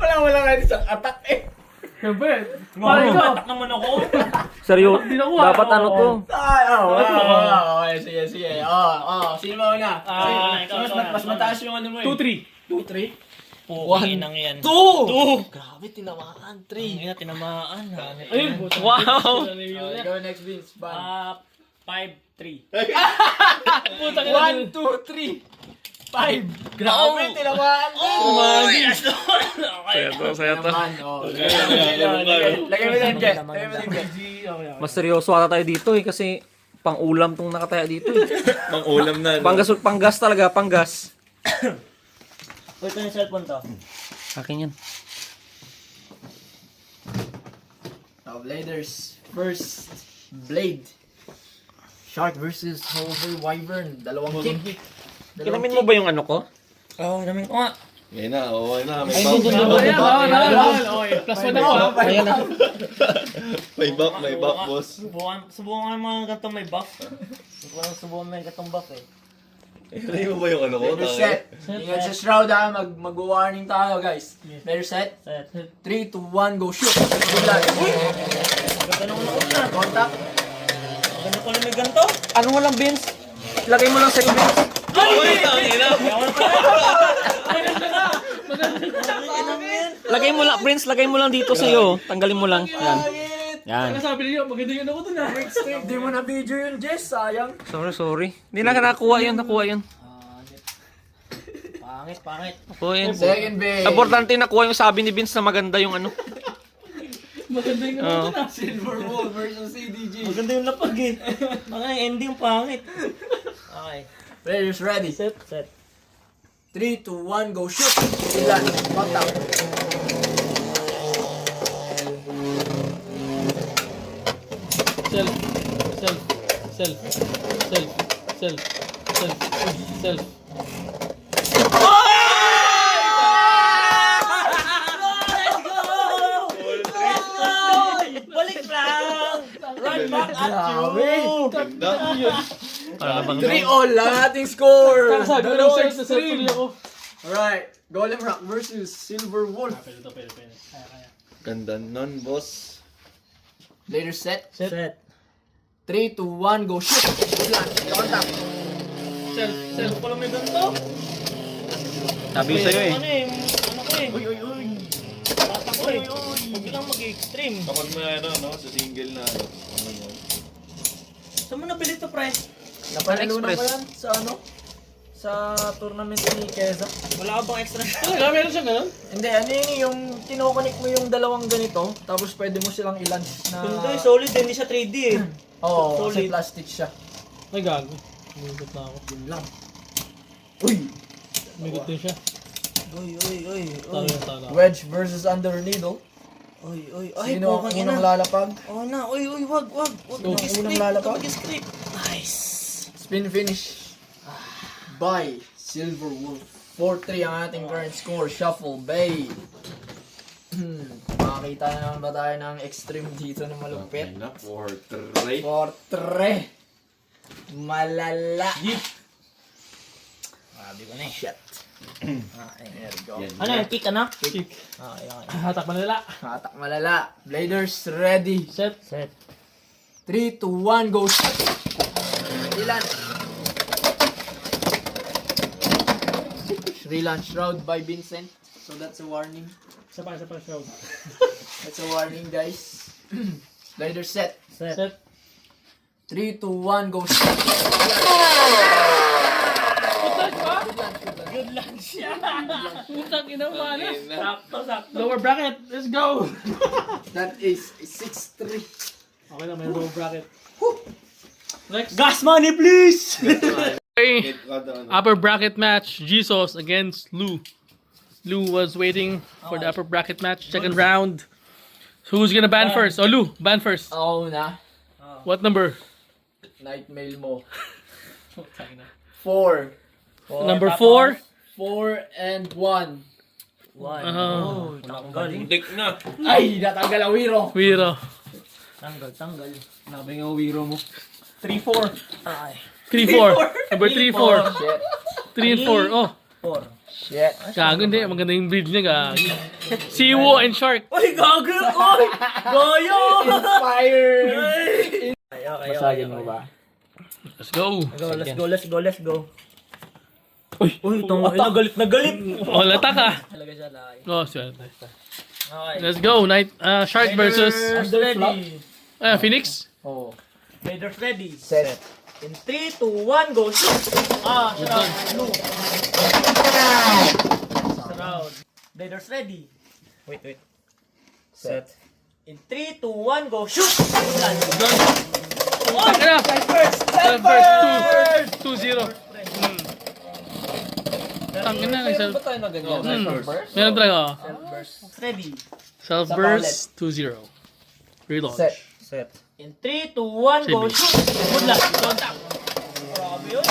pala wala nga isang attack eh. Siyempre. Pare ko. Atak naman ako. Seryo, Di nakuha. dapat ano to? Ay, okay, sige, sige. Sino ba una? Mas mataas yung ano mo eh. 2-3. 2-3? Puking inang yan. 2! Grabe, tinamaan. 3. Ang ina, tinamaan. Ayun. Wow! Okay, go next, Vince. 5-3. Puta ka 1, 2, 3. 5. Grabe, tinamaan. Okay. Saya to. Lagay mo din, Jet. Lagay mo din, Jet. Mas seryoso ata tayo dito eh kasi pang-ulam tong nakataya dito eh. Mang-ulam na. Panggas talaga, panggas. Uy, ito yung cellphone to. Akin yan. Bladers. First Blade. Shark versus Hover Wyvern. Dalawang kick. Kinamin mo ba yung ano ko? Oo, namin ko nga. Ngayon na, okay na. May Ay, back. doon. Okay, plus 1 ako. Ayan na. May back, boss. Subukan nga yung mga gantong may buff. Subukan mo yung gantong buff eh. Hindi mo ba yung ano ko? Better set. Ingat sa shroud ha. Mag-warning tayo guys. Better set. Set. 3, 2, 1, go shoot. Good luck. Ganda naman ako na. Contact. Ganda pala may ganito. Ano mo lang, Vince? Lagay mo lang sa'yo, Vince. Lagay mo lang, Prince, lagay mo lang dito sa'yo. Tanggalin mo lang. Yan. Yan. Ano sabi niyo? Maganda yun ako dun ah. Di mo na video yun, Jess. Sayang. Sorry. Hindi na nakuha yun. Pangit. Nakuha yun. Second base. Importante nakuha yung sabi ni Vince na maganda yung ano. Maganda yun ako dun ah. Silver Wolf versus CDG. Maganda yung lapag eh. Mga ending pangit. Okay. Players ready. Set. 3, 2, 1, go shoot. Ilan. Contact. Self. Balik lang! Right back at you! Ganda. Para bang 3 all lang ating score. Sabi ko Dalawa lang self extreme. tuloy ako. Alright. Golem Rock versus Silver Wolf. Pwede. Kaya. Ganda nun, boss. Later set. Set. 3, 2, 1, go shoot. Ilan. Contact. Self pala may ganito. Sabi sa'yo eh. Ano ko eh. Uy. Bata ko eh. Huwag lang mag-extreme. Kapag may ano, no, sa single na ano. Ano yun? Saan mo nabili to, pre? Napanalunan Express. ko yan sa ano? Sa tournament ni Keza. Wala ka bang extra? Talaga, meron siya ganun? Hindi, ano yun yung kinoconnect mo yung dalawang ganito, tapos pwede mo silang i-launch na... Ganito eh, solid eh. Hindi siya 3D eh. Oo, kasi solid. plastic siya. Ay, gago. Umigot na ako. Yun lang. Uy! Umigot din siya. Uy. Tala. Wedge versus Under Needle. Ay, Sino ang pukang unang ina. lalapag? Oo na, wag. Wag Unang mag-script, lalapag? mag-script. Nice. Spin finish by Silver Wolf. 4-3 ang ating current score. Shuffle, Bay. Makakita na naman ba tayo ng extreme dito na malupit? Okay na, 4-3. 4-3. Malala. Sabi ko na eh. Shit. There we go. Yan. Ano yung kick ano? Kick. Okay. Hatak malala. Hatak malala. Bladers ready. Set. 3, 2, 1, go shoot. Ilan? Shrilan Shroud by Vincent. So that's a warning. Isa pa, shroud. That's a warning, guys. Slider set. Set. 3, 2, 1, go shoot. Good luck siya. Putang ina malas. Sakto. Lower bracket. Let's go. That is 6-3. Okay na, may lower bracket. Next. Gas money please! Okay. Kada ano. Upper bracket match. Jesus against Lou. Lou was waiting for the upper bracket match. Second round. Who's gonna ban first? Oh, Lou. Ban first. Ako na. What number? Night mail mo. 4. Number 4. 4 and 1. Oh, tanggal. Dik na. Ay, natanggal ang wiro. Wiro. Tanggal. Sabi nga wiro mo. 3-4. Ay. 3-4. Number 3-4. Shit. 3 and 4. Oh. 4. Shit. Gago, hindi. Maganda yung breed niya, gago. Siwo and shark. Uy, gago! Uy! Goyo! Fire! Okay. Masagin mo ba? Let's go. Let's go. Uy, itong galit na galit. Oh, lata ka. Talaga siya laki. Oh, swerte. Okay. Let's go. Shark versus Raiders ready. Phoenix. Oh. Raiders ready. Set. In 3, 2, 1, go shoot! Shroud. Blue. Shroud. Raiders ready. Wait. Set. In 3, 2, 1, go shoot! Tangina. First. 2-0. Tangina. Ba tayo na ganyan? Meron talaga. Ready. Self-burst 2-0. Relaunch. Set. Set. In 3, 2, 1, go Sige. shoot! Good luck. Contact. Grabe yun.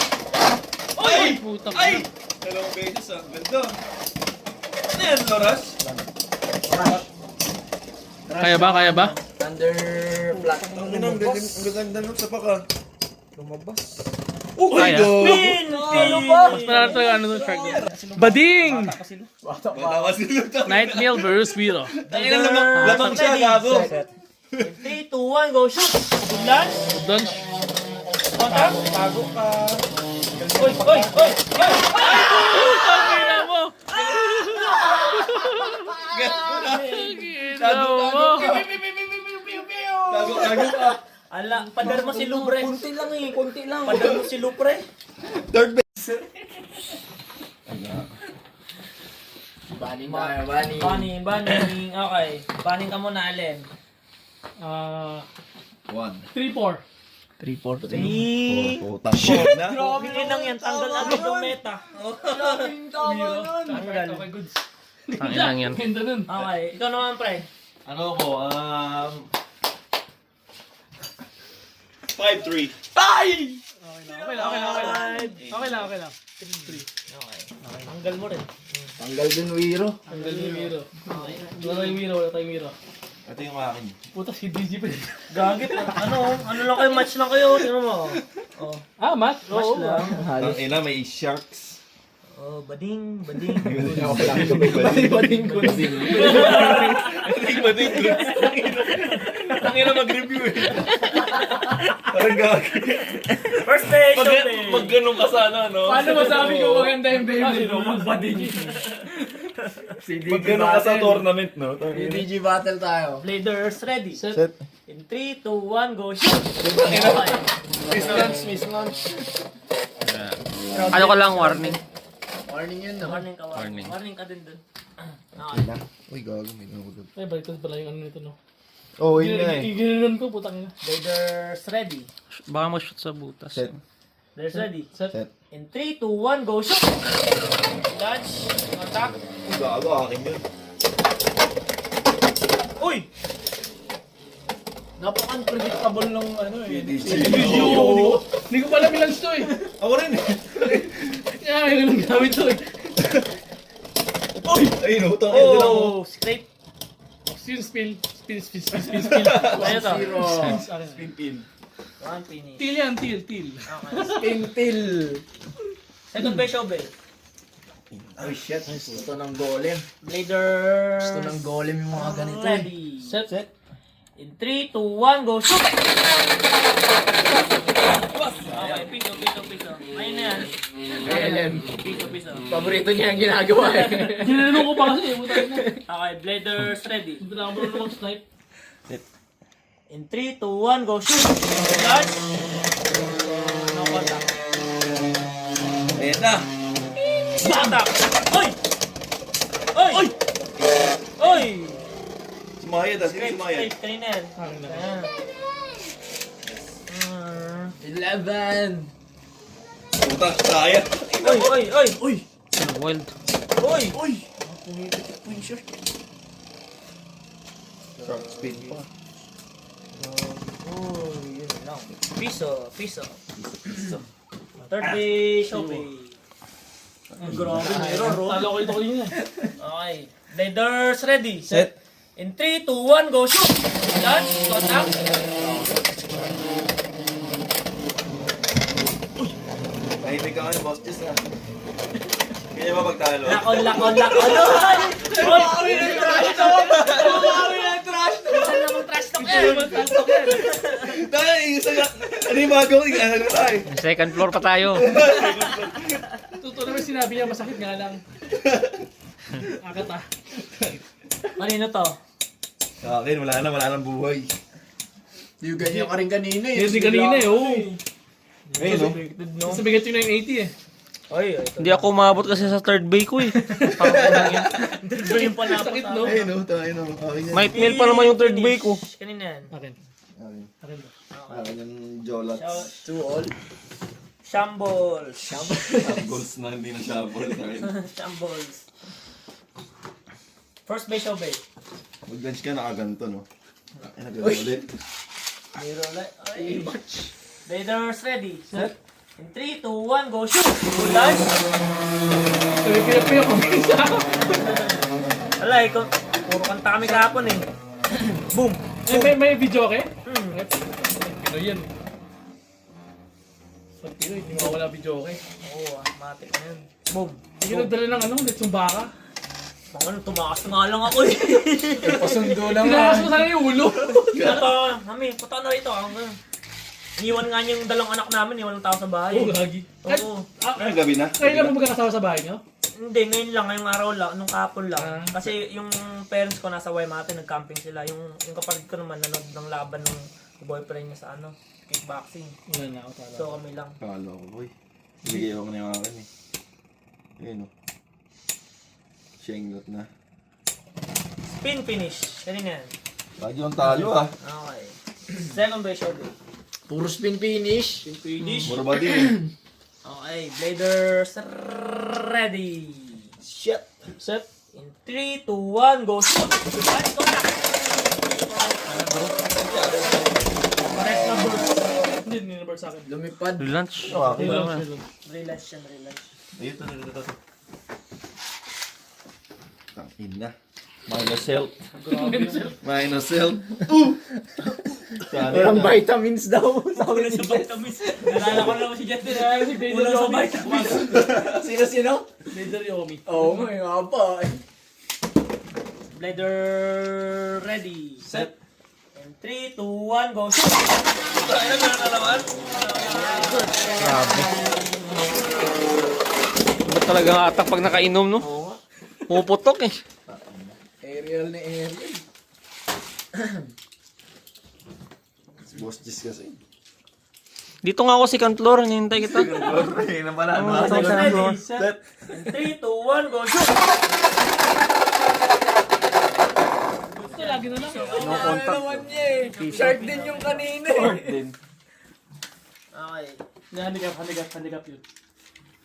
Ay! Puta ka. Ay! Dalawang beses ah. Ganda. Ano yan, Loras? Kaya ba? Thunder Black. Ang ganda nun sa paka. Lumabas. Kaya. Pin! Ano ba? Mas panalo talaga ano ng shark. Bading! Bata Baka pa. kasi luta. Nightmeal versus Wiro. Tangin ang lamang siya, gago. Set. In 3, 2, 1, go shoot! Good luck. Launch. Contact. Tago ka. Oy! Tangina mo! Tangina mo! Gago ka. Ala, padar mo si Lubre. Kunti lang. Padar mo si Lubre. Third base. Banning tayo, banning. Banning. Okay. Banning ka muna, Allen. 1. 3-4. 3. Putang shit na. Grabe lang yan. Tanggal agad yung meta. Tanggal. Okay, goods. Tangin lang yan. Ganda nun. Okay. Ikaw naman, pre. Ano ko? 5-3. Okay lang. 3-3. Okay. Tanggal mo rin. Tanggal din Wiro. Tanggal yung Wiro. Wala tayong Wiro. Ito yung akin. Puta si DG pa rin. Gagit. Ano lang kayo? Match lang kayo. Tingnan mo. Oh. Matt? Match lang. Ang ina, may sharks. Oh, bading. Bading. Bading goods. Ang ina mag-review eh. Parang gago. First day, shopping. Pag ganun ka sana, no? Paano masabi ko maganda yung baby? Pag ganun ka sa tournament, no? DG battle tayo. Bladers ready. Set. In 3, 2, 1, go shoot! Miss launch. Ano ka lang, warning. Warning yun, no? Warning ka, Warning. warning ka din dun. Okay. Uy, gago, may nahulog. Ay, baliktad pala yung ano nito, no? Oo, yun na eh. Ginanon ko, putang ina. Bladers ready. Baka mag-shoot sa butas. Set. Bladers ready. Set. In 3, 2, 1, go shoot! Dodge. Attack. Gago, akin yun. Uy! Napaka-unpredictable ng ano eh. Hindi ko pala bilans to eh. Ako rin eh. Kaya yun ang gamit to eh. Ay, no, utang ito lang. Oh, scrape. Spill. Ano to? Zero. Spin pin. One finish. Til yan, til. Okay. Pintil. Second base, Obe. Oh, shit. Gusto ng golem. Bladers. Gusto ng golem yung mga ganito eh. Ready. Set. In 3, 2, 1, go shoot! Okay, piso. Ayun na yan. Golem. Piso. Paborito niya ang ginagawa eh. Ginanong ko pa kasi eh. Putang ina. Okay, Bladers ready. Hindi na ako marunong mag-snipe. In 3, 2, 1, go shoot! Dodge! No contact. Ayan na. Contact! Oy! Sumayad ah. Sino sumayad? Kanina yan. Ayan. 11. Puta, sayad. Oy! Wild. Shark spin pa. Yun lang. Piso. Third base, Obe. Grabe, meron, bro. Talo ko ito kanina eh. Okay. Bladers ready. Set. In 3, 2, 1, go shoot! Dodge! Contact! Tahimik ka nga, boss Jess ah. Kaya ba pagtalo? Lakon. Bumawi ng trash talk! Bumawi ng trash talk! Saan namang trash talk Hindi naman talk yan. Tayo, isa nga. Ano yung bago? Ano tayo? Second floor pa tayo. Totoo naman sinabi niya, masakit nga lang. Akat ah. Kanino to? Sa akin, wala nang buhay. Yung ganyan ka rin kanina eh. Hindi kanina eh, oo. Ayun, no? Sa bigat yun yung 80 eh. Oy, Hindi ako umabot kasi sa third bay ko eh. Ito yung panapos. Sakit no? Ayun, no? Tayo, no? Akin yan. Might meal pa naman yung third bay ko. Kanina yan. Akin. Akin. Akin ba? Akin yung Jolats. 2-all. Shambles. Goals na, hindi na shuffle. Shambles. First base, show base. Mag-bench ka, nakaganto, no? Ay, nagano ulit. Zero light. Ay. Raiders ready. Set. In 3, 2, 1, go shoot! Good lunch! Sabi pinapaya ko isa. Wala, ikaw. Puro kanta kami kahapon eh. Boom! May video ka eh? Ano yan? Pag hindi mawala video ka eh. Oo, matik na yun. Boom! Hindi ka nagdala ng ano, lechong baka. Ano, tumakas na nga lang ako eh. Pasundo lang Tinakas mo sana yung ulo. Ito, mami, punta na rito. Iniwan nga niya yung dalawang anak namin, iwan ng tao sa bahay. Oo, gagi. Oo. Ay, gabi na. Kailan mo magkakasama sa bahay niyo? Hindi, ngayon lang, ngayong araw lang, nung kahapon lang. Ah. Kasi yung parents ko nasa Waimate, nag-camping sila. Yung kapatid ko naman, nanood ng laban ng boyfriend niya sa ano, kickboxing. Wala na ako tala. So kami lang. Kala ko, boy. Bigay ako na yung akin, eh. Ayun, no? Shenglot na. Spin finish. Kanina yan. Lagi yung talo, ah. Okay. Second base, show base. Puro spin finish. Spin finish. Mura ba din, eh? Okay, Bladers ready. Shit. Set. In 3, 2, 1, go shoot! Let's go na! Correct numbers. Hindi number sa akin. Lumipad. Lunch. Okay. Relax yan, relax. Ayun, ito. Tangin na. Minus health. Minus health. Walang vitamins daw. Una sa vitamins. Nalala ko naman si Justin. Una sa vitamins. Sino? Laser Yomi. Oo, may nga pa. Blader ready. Set. In 3, 2, 1, go shoot! Grabe. Iba talaga ang atak pag nakainom, no? Pumuputok eh. Aerial na aerial. Boss Gis kasi. Dito nga ako second floor, hinihintay kita. Ayun na pala. Blader Second floor. ready. Set. In 3, 2, 1, go shoot! Ito lagi na lang. No contact. Naman niya eh. Shark din yung kanina eh. Okay. Handicap yun.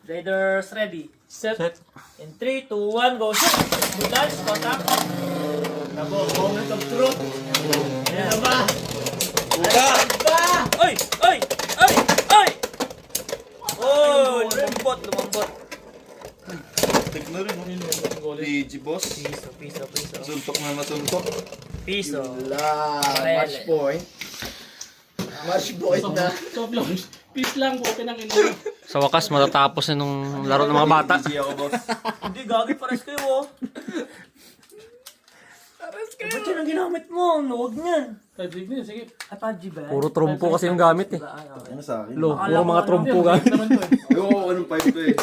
Raiders ready. Set. In 3, 2, 1, go shoot! Good lunch, contact. Moment of truth. Yan ba? Ba! Oy! Oy! Oy! Oy! Oh! Lumambot. Tek na rin, no? PG boss. Piso. Suntok na nasuntok. Piso. La, match point. Match point na. Soft launch. Peace lang po. Okay nang ino. Sa wakas, matatapos na nung laro ng mga bata. PG ako, boss. Hindi, gagi pares kayo oh. Pares Ba't yun ang ginamit mo? Huwag niyan. Tajig na yun. Sige. Apaji ba? Puro trompo kasi yung gamit eh. Ay, okay. Ano sa akin? Lo, puro mga trompo gamit. Naman to eh. Oo, anong 5 to eh?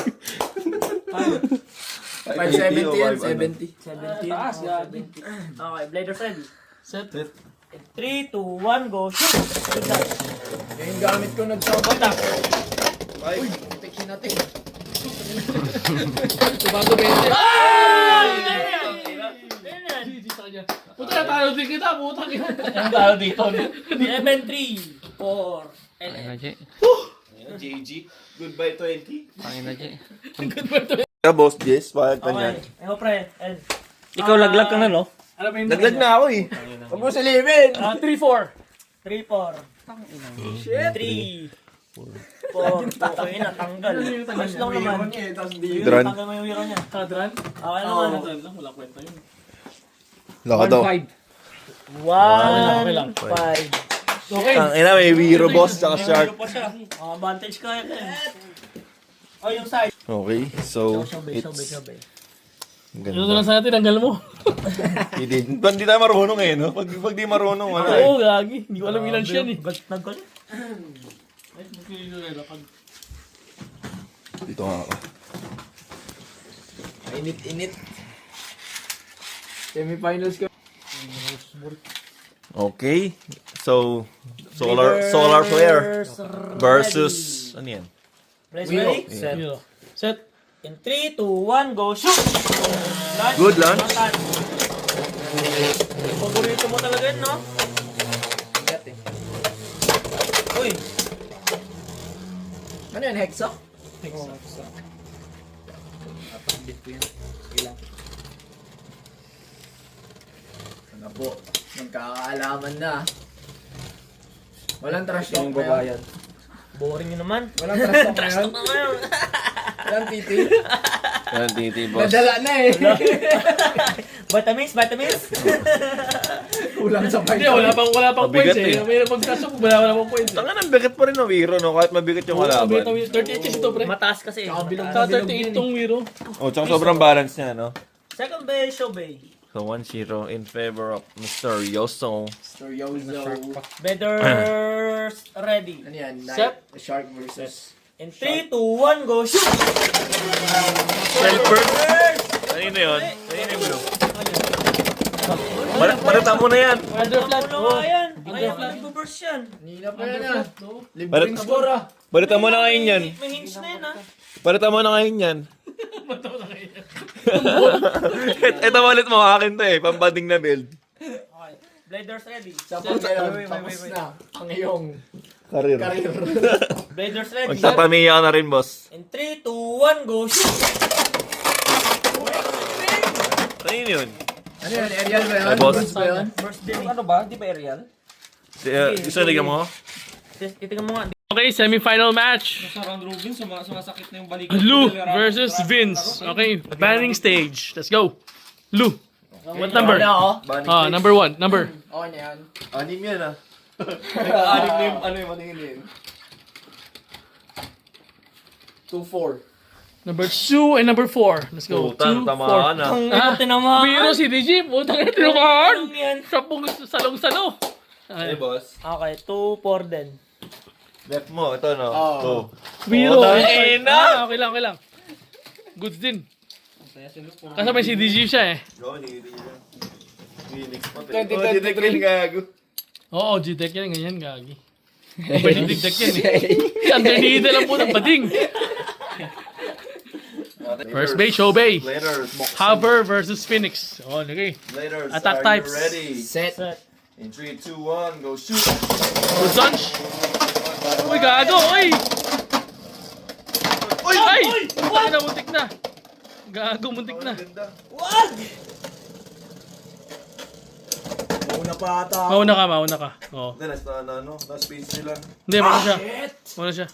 570 yan, 70. 17. Taas, Oh, gagi. 70. Okay, Bladers ready. Set. 3, 2, 1, go shoot! Good lunch. Yung gamit ko nagsawa. Contact. Uy, tekin natin. Tubago 20. Ganyan. GG sa kanya. Puta, talo din kita. Puta kita. Ang talo dito. 11, 3, 4, Tangin na, Jay. JG. Goodbye 20. Tangin na, Jay. Yeah, boss Jess, bakit ka niyan? Okay. Ako pre. And, Ikaw laglag ka na, no? Ano ba yung Naglag na ako eh. Huwag mo silipin. 3-4. 3, 4. Shit. 3, 4. Okay na, tanggal. Mas lang naman. Dran. Tanggal mo yung hero niya. Kadran? Okay naman. Kadran lang. Wala kwenta yun. Laka daw. 1-5. 1, 5. Okay. Ang ina, may Wiro boss, tsaka shark. Meron pa siya. Advantage ka yan. Oh, yung side. Okay, so Showbay. Ito ganda. lang sa natin, tanggal mo. Hindi tayo marunong eh, no? Pag di marunong, ano eh. Oo, gagi. Hindi ko alam ilan siya eh. Nagkulit. Dito nga ako. Init. Semifinals ko. Okay, so solar flare versus ano yan? Ready? Set. Set. In 3, 2, 1, go shoot! Good lunch. Paborito mo talaga yun, no? Uy! Ano yan, Hexa? Ano po, magkakaalaman na. Walang trash talk ngayon. Boring yun naman. Walang trash talk ngayon. Walang titi. Yan, titi boss. Nadala na eh. Vitamins! Kulang sa Hindi, fight. wala pang Mabigat points eh. eh. May pagkasok, wala pang points eh. Tanga ng bigat pa rin ng Wiro, no? Kahit mabigat yung kalaban. 38 kasi ito, pre. Mataas kasi. Kabilog Sa 38 tong Wiro. Oh, tsaka sobrang balance niya, no? Second base, Showbay. So 1-0 in favor of Mr. Yoso. Storyozo. Betters ready. Ano yan? Set. Shark versus... In 3, 2, 1, go shoot! Selford? Kanino yun? Kanino yung blue? Balita mo na yan. Underflat. Ano nga yan? Ayaw ko nag-burst yan. Nila pa yan ah. Libreng score ah. Balita mo na ngayon yan. May hinge na yan, ha? Balita mo na ngayon yan. Ito ulit mo, akin to eh. Pambading na build. Okay. Bladers ready. Sa pagkaroon, tapos na ang iyong Karir. career. Bladers ready. Magtapamiya ka na rin, boss. In 3, 2, 1, go shoot! Kanino yun? Ano yan? Aerial ba yan? Ay, boss. Goods ba yan? First day. Ano ba? Di ba aerial? Isa ligyan mo? Titingnan mo nga. Okay, semi-final match. Sa round robin, sumasakit na yung balik. Lou versus Vince. Okay, banning stage. Let's go. Lou. What number? Ano ako? Number 1. Number. Okay na yan. Anim yan ah. Anim na yung ano yung maningin yun. 2-4. Number 2 and number 4. Let's go. Putang, 2, 4. tamaan ah. Ang ina tinamaan. Biro si DJ. Putang ina tinukaan. Yan. Siya pong salong-salo. Hey, boss. Okay, 2, 4 din. Left mo, ito no. Oh. Biro. Putang ina! Okay lang. Goods din. Kasi may si DJ siya eh. Go, hindi yan. Phoenix pa. 2023 gago. Oo, G-Tech yan. Ganyan, gagi. Benedict Deck yan eh. Underneath lang po ng bading. First base, Showbay. Later. Haber versus Phoenix. Oh, okay. Later. Attack Are types. you ready? Set. In 3, 2, 1, go shoot. Good lunch. Uy, gago, uy! Ay! Ay! Muntik na. Gago, muntik na. Ganda. Wag! Una pa ata. Mauna ka. Oo. Hindi, nasa space sila. Hindi, mauna siya.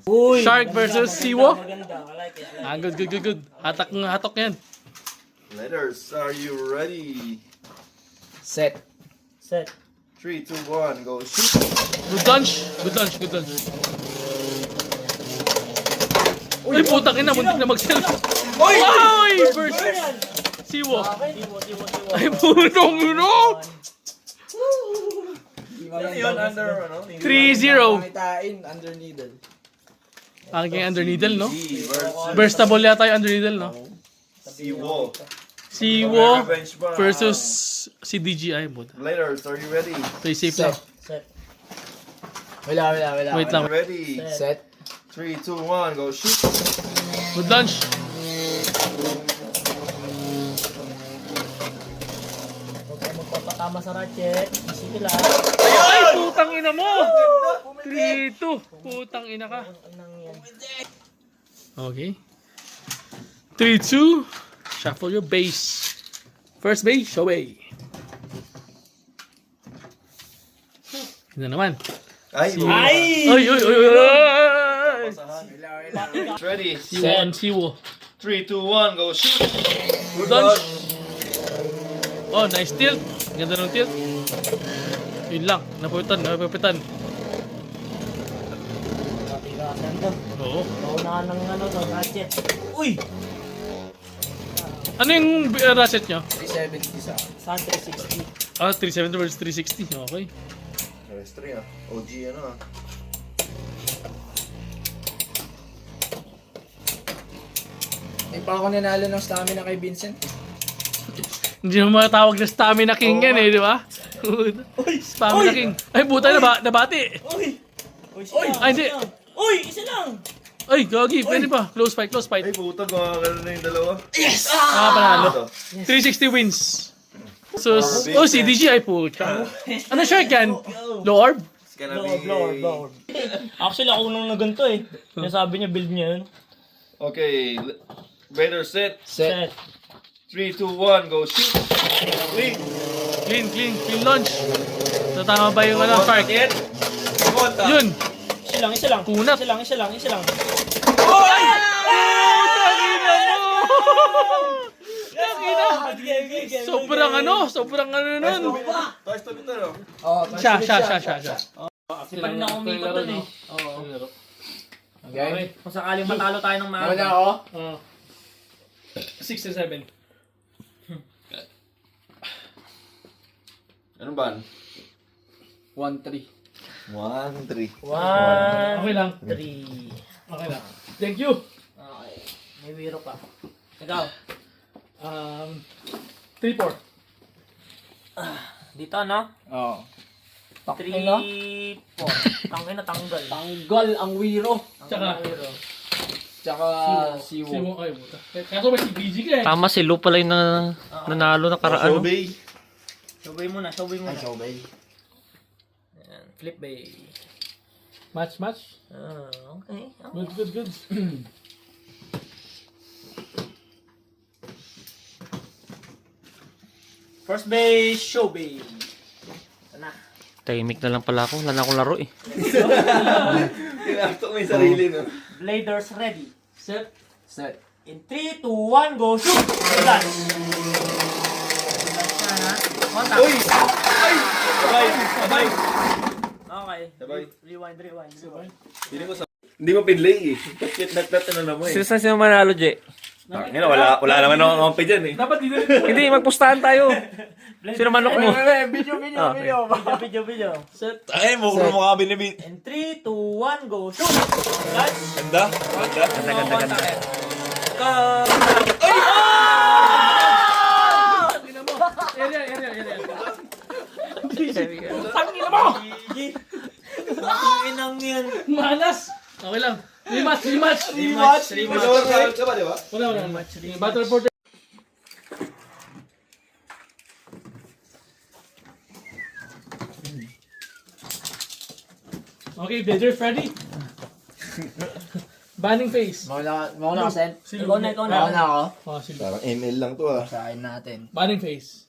Uy! Shark versus Siwo. Maganda, I like it. Ah, good. Hatok yan. Letters, are you ready? Set. Set. 3, 2, 1, go shoot. Good lunch. Uy, putang ina, muntik na mag-self. Uy! Versus Siwo. Ay, putang ina! Ano yun, under, ano? 3-0. Pakitain under needle. Aking under needle, no? D versus Burstable yata yung under needle, no? Siwo. Siwo Bench ba? versus si DGI. Buta. Letters, are you ready? Play safe lang. Set. Wala. Wait lang. Are you ready? Set. 3, 2, 1, go shoot. Good lunch. Huwag kayo magpapatama sa ratchet. Easy ka lang. Ay, putang ina mo! 3-2. Putang ina ka. Anong yan? Okay. 3-2. Shuffle your base. First base, Showbay. Yun na naman. Ay! Ay! Ready? Siwo and Siwo. 3, 2, 1, go shoot. Good lunch. Oh, nice tilt. Ganda ng tilt. Yun lang. Napupitan. Matirasan to. Oo. Oo. Naunahan ng ano, no, ratchet. Uy! Ano yung ratchet nyo? 370 sa Saan 360? Ah, 370 versus 360. Okay. Chemistry ah. OG ano ah. Hindi pa ako nanalo ng stamina kay Vincent. Hindi mo matawag na stamina king yan eh, di ba? Stamina king. Ay, buta na nabati. Uy! Uy, isa lang, Ay, hindi. isa lang. Uy, isa lang! Ay, gagi, pwede pa. Close fight, close fight. Ay puta, gumagano na yung dalawa. Panalo. 360 wins. So, oh, si DJ ay puta. Ano shark yan? Low orb? It's gonna Lord. Actually, ako nung naganto eh. Nasabi niya, build niya yun. Okay, better set. Set. 3, 2, 1, go shoot. Clean. Clean launch. So, tama ba yung ano, shark? Yun. Isa lang. Kunat. Isa lang. Sobrang ano nun. Taas to bito no? Oh, Siya. Si pa rin ako umikot dun eh. Okay. Kung sakaling matalo tayo ng Ako na maaga. ako. 6 to 7. Ano ba? 1-3. 1, 3. 1, Okay lang. 3. Okay lang. Thank you. Okay. May wiro pa. Ikaw. 3-4. Dito no? Oo. 3, 4. Tangin na tanggal. Tanggal ang wiro. Tsaka, Ang wiro. Tsaka siwo. Simo, ay buta. Kaso may si BG ka eh. Tama si Lou pala yung nanalo na karaan. no? Obey. Showbay muna. Ay, Shobay. Ayan. Flip bay. Match. Okay. Good. First base, showbay. Ito na. Tahimik na lang pala ako. Wala na akong laro eh. Tinaktok mo yung sarili no? Bladers ready. Set. Set. In 3, 2, 1, go shoot! Dance. Dance na ha. Kontak. Uy! Sabay! Okay. Sabay. Rewind. Hindi ko sa... Hindi mo pinlay eh. That ano na mo eh. Sino manalo, Je? Ngayon, wala naman akong kampi dyan eh. Dapat dito. Hindi, magpustahan tayo. Sino manok mo? Video. Set. Ay, mukha mo ka binibit. In 3, 2, 1, go shoot! Dance. Ganda. Ganda. Area. Tangina mo! Inang yan. Malas. Okay lang. Rematch. Rematch ka ba, di ba? Wala. Battle for the... Okay, Bladers ready? Banning face. Mauna ka, Sen. Ikaw na. Mauna ako. Oh, sila. Parang ML lang to ah. Sain natin. Banning face.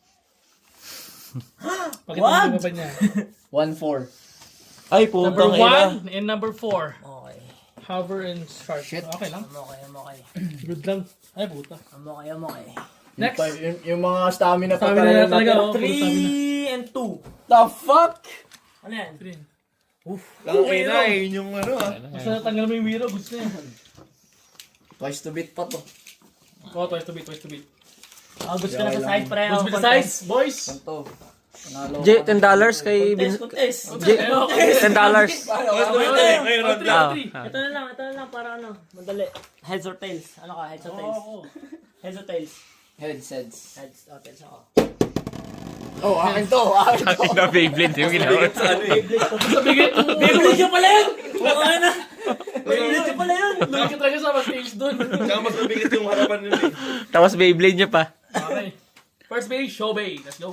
Pakita What? mo ba niya? 1-4. Ay, Number putang 1 and number 4. Okay. Hover and shark. Shit. Okay lang. I'm okay. Good lang. Ay, puta. I'm okay. Next. Yung mga stamina pa Stamina na talaga. natin. Oh, puro stamina. 3 and 2. The fuck? Ano yan? Okay na eh, yun yung ano ah. Basta natanggal mo yung wiro, gusto niya. Twice to beat pa to. Oh, twice to beat. Oh, gusto ka na sa side pre. What's with the size, boys? Ganto. Panalo Je, ako. $10 kay Contest. Je, $10. Ngayon, round Ah, Ito na lang para ano, madali. Heads or tails? Ano ka, heads or tails? Heads or tails? Heads. Heads. Oh, tails ako. Oh, akin to. na Beyblade yung ginawa. Beyblade pala yun! Okay na! Beyblade pala yun! Lagi ka talaga sa mas tails dun. Tsaka mas mabigat yung harapan nila eh. Tapos Beyblade niya pa. Okay. First base, Shobay. Let's go.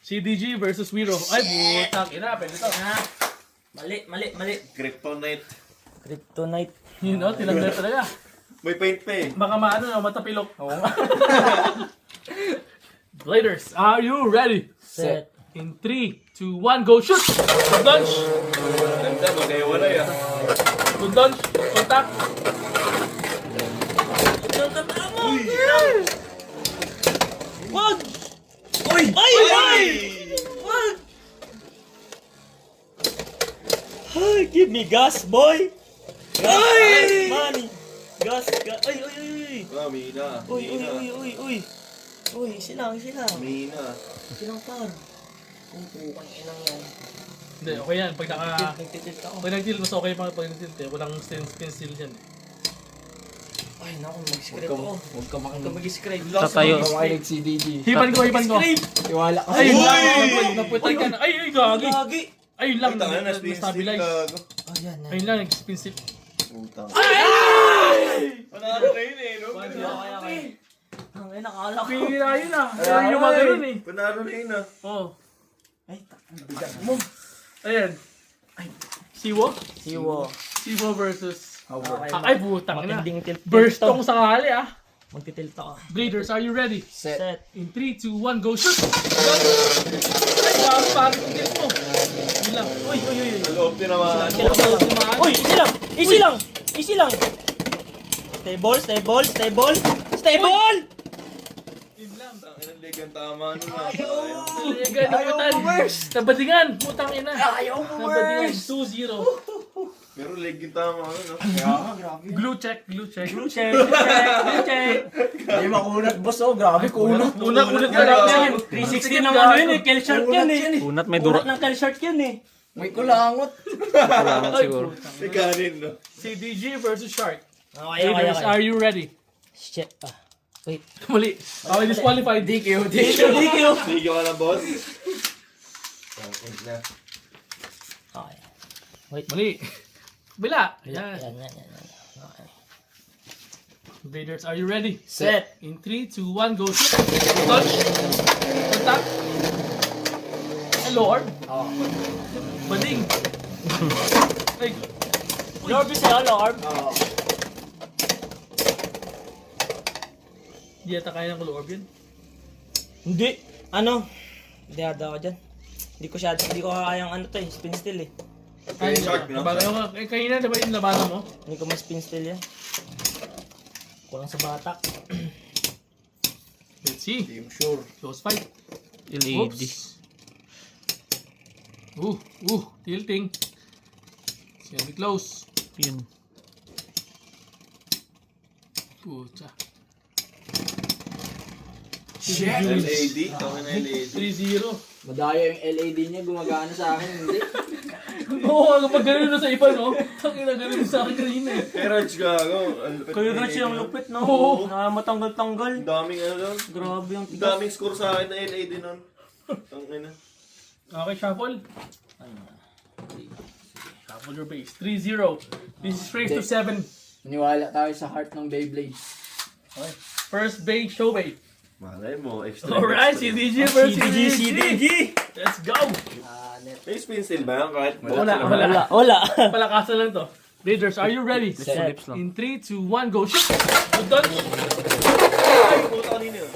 CDG versus Wiro. Ay, butang ina. Pwede to. Mali. Kryptonite. Kryptonite. Yun, no? Tinanggal talaga. May paint pa eh. Baka matapilok. Bladers, are you ready? Set. In 3, 2, 1, go shoot! Good launch! Ganda, magkaiwalay ah. Good launch! Contact! Wag! Uy! Ay! Ay, give me gas, boy! Ay! Money! Gas! Ay! Mina. Uy, easy lang. Mina. Easy lang, par. Pupukang inang yan. Hindi, okay yan. Pag Nagtitilt ako. pag nag-tilt, mas okay pa pag nag-tilt eh. Walang spin steal dyan eh. Ay, naku, mag-scrape ako. Huwag ka Huwag ka mag-scrape. Tatayo. makinig si DG. Hipan ko. Tiwala ka. Ayun lang, naputay ka na. Ay, gagi. Gagi! Ayun lang, Tanga na, spin steal na-stabilize. gago. Ayan na. Ayun lang, nag-spin steal. Utang. Panalo kayo eh, no? Kaya. Ang nakakala ko. Pira yun ah. Kaya yung mga ganun eh. Panalo na yun ah. Oo. Ay, Ayan. Siwo? Siwo. Versus... Okay, Ay, putang na. matinding tilt. Burstong sakali ah. Magtitilt ako. Bleeders, are you ready? Set. In 3, 2, 1, go shoot! Ay, grabe parang yung tilt mo. Yun lang. Uy. Loob din naman. Uy, easy lang. Stable. Yun lang. Ang inang leg ang tama nun ah. Ayaw Nabadingan, putang ina. Ayaw mo, Nabadingan, 2-0. Pero leg yung tama nun ah. Glue check. Check. Ay, makunat boss oh. Grabe, kunat. Unat ka lang. 360 ng ano yun eh. Kill shot yan eh. Unat may Urat dura. ng kill shot yan eh. May kulangot. Kulangan siguro. May kanin no. Si DJ versus Shark. Okay. Bleeders, are you ready? Shit. Wait. Mali. Okay, disqualified. DQ. Sige ka na boss. Okay na. Okay. Mali. Bila. Ayan. Yan. Okay. Bleeders, are you ready? Set. In 3, 2, 1, go shoot. Touch. Contact. Hey, Lord. Bading. Ay. Lord is sa'yo, Lord. Di ata kaya ng Lord yun. Hindi. Ano? Hindi hada ako dyan. Hindi ko kayang ano to eh. Spin steal eh. Ay, Shark, no? labanan mo. Eh, kanina diba yung labanan mo? Hindi ko ma-spin steal yan. Kulang sa batak. Let's see. Team sure. Close fight. LED. Tilting. It's gonna be close. Yun. Pucha. LAD. Tama na LAD. 3-0. Madaya yung LED niya. Gumagana sa akin. Hindi. Oo, kapag gano'n na sa iba, no? Tangina, gano'n sa akin kanina eh. Hey Raj gago. Kayo na siya ang lupit, no? Oo. Matanggal-tanggal. Ang daming ano doon. Grabe yung Ang daming score sa akin na LAD nun. Ang ina. Okay, shuffle. Shuffle your base. 3-0. This is raised to 7. Maniwala tayo sa heart ng Beyblade. Okay. First base, Showbay. Malay mo. Extra. Alright, si DJ versus CDG. Let's go! May spin steal ba yan? Kahit Wala. Palakasan lang to. Bleeders, are you ready? Lips lang. In 3, 2, 1, go shoot! Good dodge! Ay, puta kanina yun.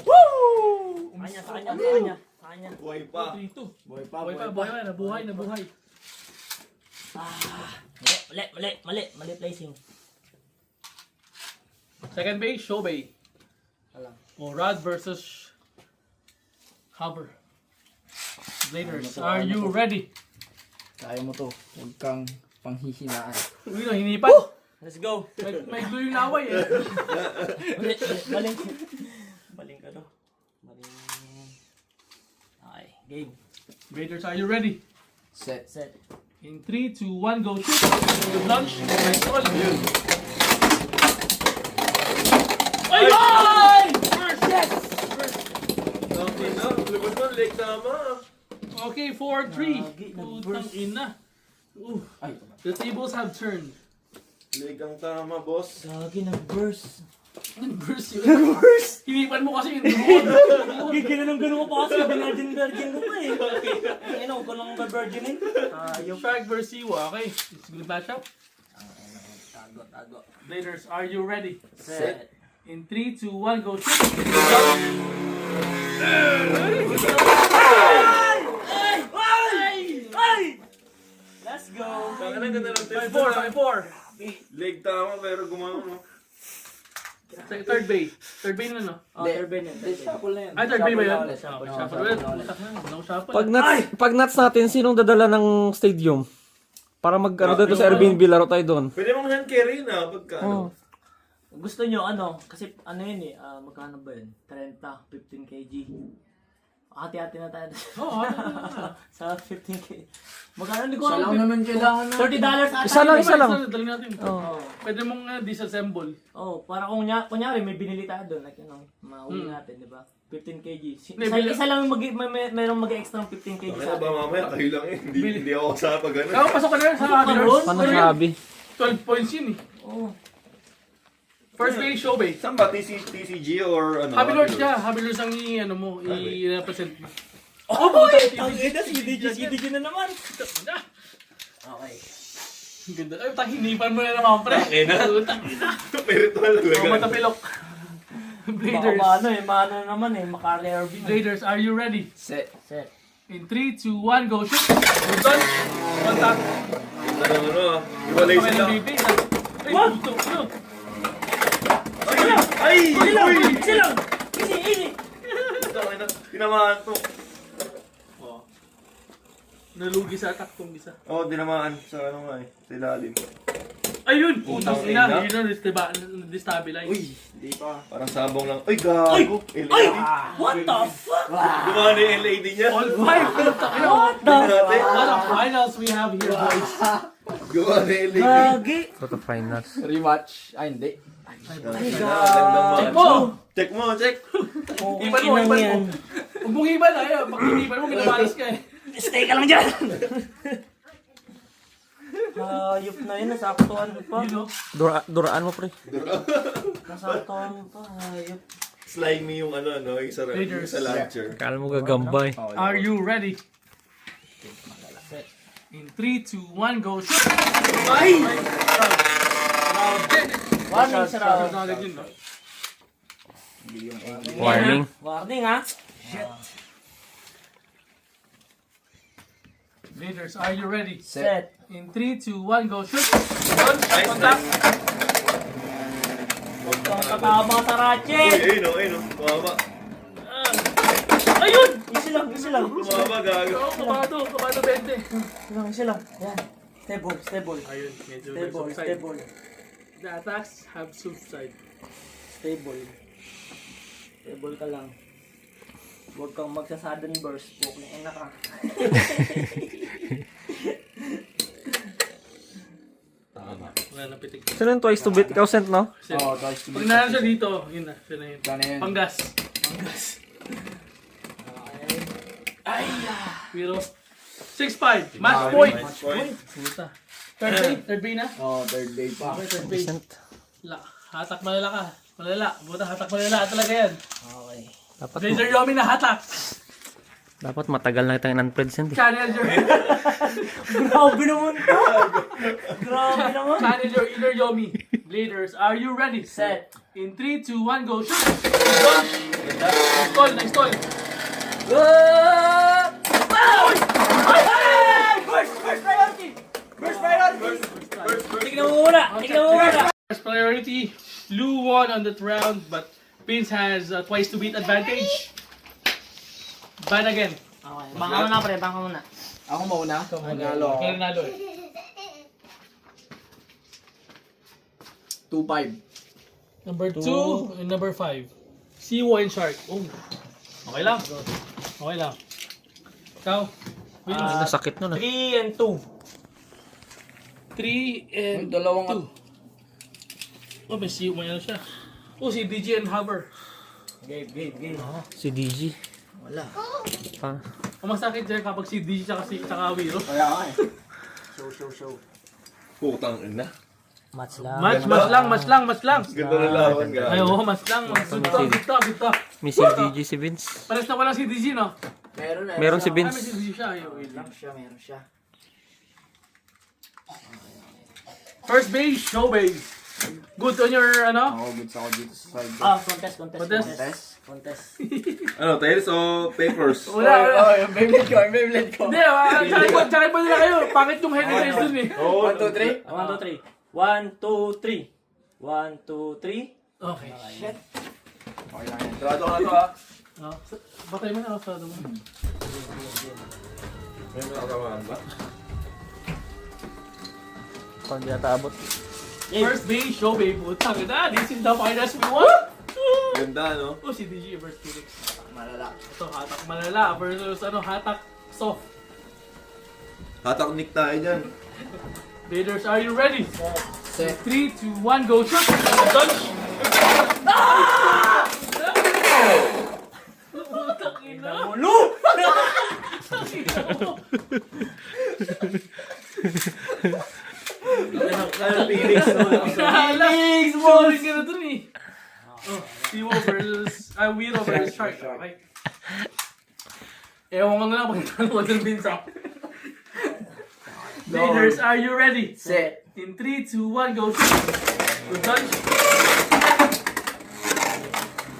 Sa kanya. Buhay pa. 3, 2. Boy pa, Buhay. Nabuhay. Mali placing. Second base, Showbay. Alam. Rod versus Hover. Bleeders, are you ready? Kaya mo to. Huwag kang panghihinaan. Uy, no, hinipan. Let's go. May glue yung laway eh. Baling ka do. Okay, game. Bleeders, are you ready? Set. In 3, 2, 1, go shoot! Good launch. Nice roll. Ay! First! Yes! Okay na. Lumabas mo. Leg tama. Okay, 4-3. Putang ina. Ay, The tables have turned. Leg ang tama, boss. Gagi, nag-burst. Burst yun. Hinipan mo kasi yung drone. Ganun ko pa kasi. Virgin ko pa eh. Ano, ko lang ba-virginin? Yung Frag versus Siwa. Okay, it's a good matchup. Tago. Bleeders, are you ready? Set. In 3, 2, 1, go shoot! Ay! Let's go. Tanga na ganda ng test. 5-4. Leg tama pero gumano no. Third bay. Third bay na no? Turban yan. shuffle na yan. Ay, third bay ba yun? Shuffle Shuffle ulit. Putak na. Walang shuffle. Pag nuts natin, sinong dadala ng stadium? Para mag-ano doon sa Airbnb, laro tayo doon. Pwede mong hand carry na pagka Oh. Gusto nyo kasi ano yun magkano ba yun? 30, 15 kg. Hati-hati na tayo. Oo, Sa 15 kg. Magkano hindi ko Isa lang alam. naman kailangan na. $30 ata. Isa lang. Dali natin. Oh. Pwede mong disassemble. Oh, para kunyari may binili tayo doon, like mauwi natin, di ba? 15 kg. Isa lang merong mag-extra ng 15 kg Ano sa ba atin. mamaya, kayo lang eh. Hindi ako sa pag ano. Kaya pasok ka na rin sa Habilers. Paano sabi? 12 points yun eh. Oh. First base, show base. Saan ba? TCG or ano? Habilers ka. Habilers ang i-represent mo. Oh, boy! Ang ina, CDG na naman. Okay. Ganda. Ay, tahinipan mo na naman, pre. May ritual Oh, talaga. matapilok. Baka Bladers. maano naman makari RB. Bladers, are you ready? Set. In 3, 2, 1, go shoot. We're done. Contact. Ano, iwalay Okay, sila. baby. Ay, puto. Ano? Ay! Uy! Silang! Easy! Tinamaan to. Oh. Nalugi sa attack tong isa. Oo, tinamaan sa ano nga eh. Sa ilalim. Ayun! Putang Putang ina. ina. Yun ang destabilize. Uy, di pa. Parang sabong lang. Ay, gago! LED. What the fuck? Gumawa na yung LED niya. All 5! Putang ina. Natin. What a finals we have here, boys. Gumawa na yung LED. Gagi! Quarter finals. Rematch. Ay, hindi. Gandang Check match. mo! Check mo, check. Iban mo, iban mo. Huwag mong iban, ayaw. Pag iniban mo, minabalas ka eh. Stay ka lang dyan! Hayop na yun, nasaktuhan mo pa. You know? Duraan mo, pre. Nasaktuhan mo pa, hayop. Slimy yung ano, yung sa launcher. Kala mo gagambay. Are you ready? In 3, 2, 1, go shoot! Ay! Warning sa round. Warning. Warning ha? Leaders, are you ready? Set. In 3, 2, 1, go shoot! One, Nice, contact! Katama sa Rache! Uy, ayun. Kumama. Ayun! Easy lang. Kumama, gago. Kabado 20. Easy lang. Yan. Stable. Ayun, medyo Stable. The attacks have subside. Stable ka lang. Huwag kang magsa-sudden burst. Huwag na ina ka. Wala na pitik. Sino yung twice to beat? Ikaw sent, no? Oo, guys. Pag nahan siya dito, yun na, siya na yun. Gana yan. Panggas. Ay! Pero, 6-5. Match point. Match point. Puta. Third bay na? Oo, third day pa. Okay, third bay. Sent. Hatak malala ka. Malala. Buta, hatak malala talaga yan. Okay. Blazer Yomi na hatak. Dapat matagal na kitang in-unpresent eh. Channel your, Grabe naman to. Grabe naman. channel your inner Yomi. Bladers, are you ready? Set. In 3, 2, 1, go shoot! Nice call. First priority. Tignan mo muna. First priority, Lou won on that round, but Vince has twice to beat advantage. Ban again. Okay. Bangka muna pre, bangka muna. Ako mauna. Nanalo ako. Kaya nanalo eh. 2-5. Number 2 and number 5. Siwa and Shark. Oh. Okay lang. Ikaw? Vince? Nasakit nun ah. 3 and 2. 3 and Yung dalawang 2. Oh, may ano siya. Oh, si DJ and Hover. Game. Si DG. Wala. Ah. Ang masakit dyan kapag si DJ tsaka Wiro. Kaya nga eh. Show. Putang ina. Match lang. Match lang. Ganda na lawan, gago. Ay, oo, match lang. Good talk. May si DG si Vince. Pares na walang si DJ, no? Meron si Ay, may Vince. si DJ siya. Ayaw, Meron siya. First base, show base. Good on your, ano? Ako, goods ako dito sa side. Contest. Ano, tails o papers? Wala. Yung Beyblade ko. Hindi, tsakay po nila kayo. Pangit yung head race dun eh. 1, 2, 3. 1, 2, 3. 1, 2, 3. Okay. Shit. Okay lang yan. Trado ka to ah. Batay mo na ako sa mo. May nakatamaan ba? Parang di natabot. First base show, babe. Putang ina, this is the finals we want. Ganda, no? Oh, si DG versus Felix. Malala. Ito, hatak malala versus hatak soft. Hatak Nick tayo dyan. Raiders, are you ready? Set. 3, 2, 1, go shoot! Touch! Putang ina! Kaya Felix, no? Felix! Boring ka na dun eh! Oh, Tiwo versus... Wiro versus Shark. Okay. Ewan ko na lang pag nanood ng Binsa. Raiders, are you ready? Set. In 3, 2, 1, go shoot! Good touch!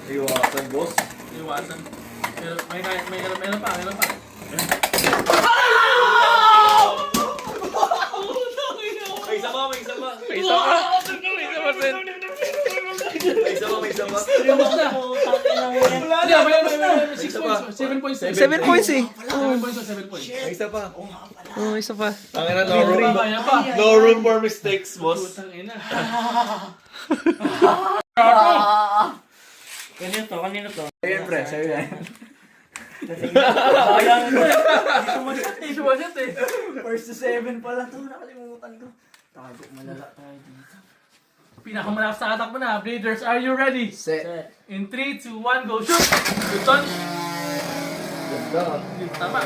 Iwasan, boss. Iwasan. Pero may pa. May isa pa, may isa pa. May isa pa. May isa pa, may isa pa. Tapos na. Hindi, may 6 points. 7 points. 7 points eh. 7 points. 7 points. May isa pa. Oh, isa pa. Ang ina, no room. Kaya pa. No room for mistakes, boss. Putang ina. Kanino to? Siyempre, sa'yo yan. Sayang ito. Hindi sumasit eh. First to 7 pala to. Nakalimutan ko. Tago, malala tayo dito. Pinakamalakas sa attack mo na. Raiders, are you ready? Set. In 3, 2, 1, go shoot! Good touch! Ganda. Tama.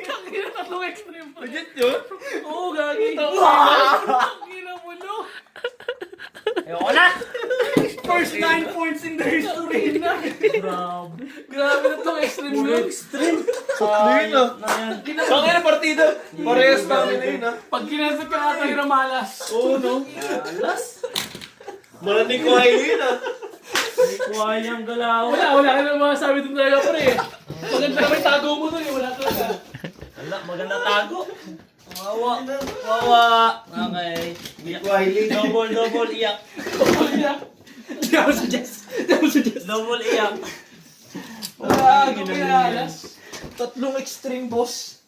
Tangina, tatlong extreme pa. Legit yun? Oo, gagi. Tangina mo, no? Ayoko na! First 9 points in the history. Grabe. Grabe na itong extreme yun. Yun, ah. Ang ina, partida. Parehas namin na yun, ah. Pag kinasat ka ata yung malas. Oo, no? Malaning ko ay yun, ah. Hindi ko kayang galaw. Wala ka na masasabi dun talaga, pre. Maganda naman yung tago mo dun eh. Wala talaga. Wala, maganda tago. Wawa. Okay. Hindi ko ay Double iyak. Hindi ako suggest. Double iyak. Wala ka pinalas. Tatlong extreme, boss.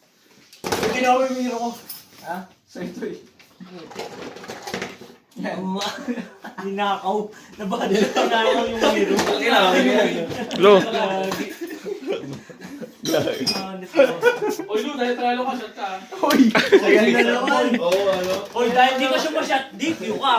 Hindi na ako yung miro ko. Ha? Sa ito eh. Oo. Ninakaw. Nabadala ninakaw yung hero. Lo. Oy, Lu, dahil tralo ka, shot ka. Uy! Sayang na naman. Oo, ano? Hoy, dahil di ka siya ma-shot, di, view ka.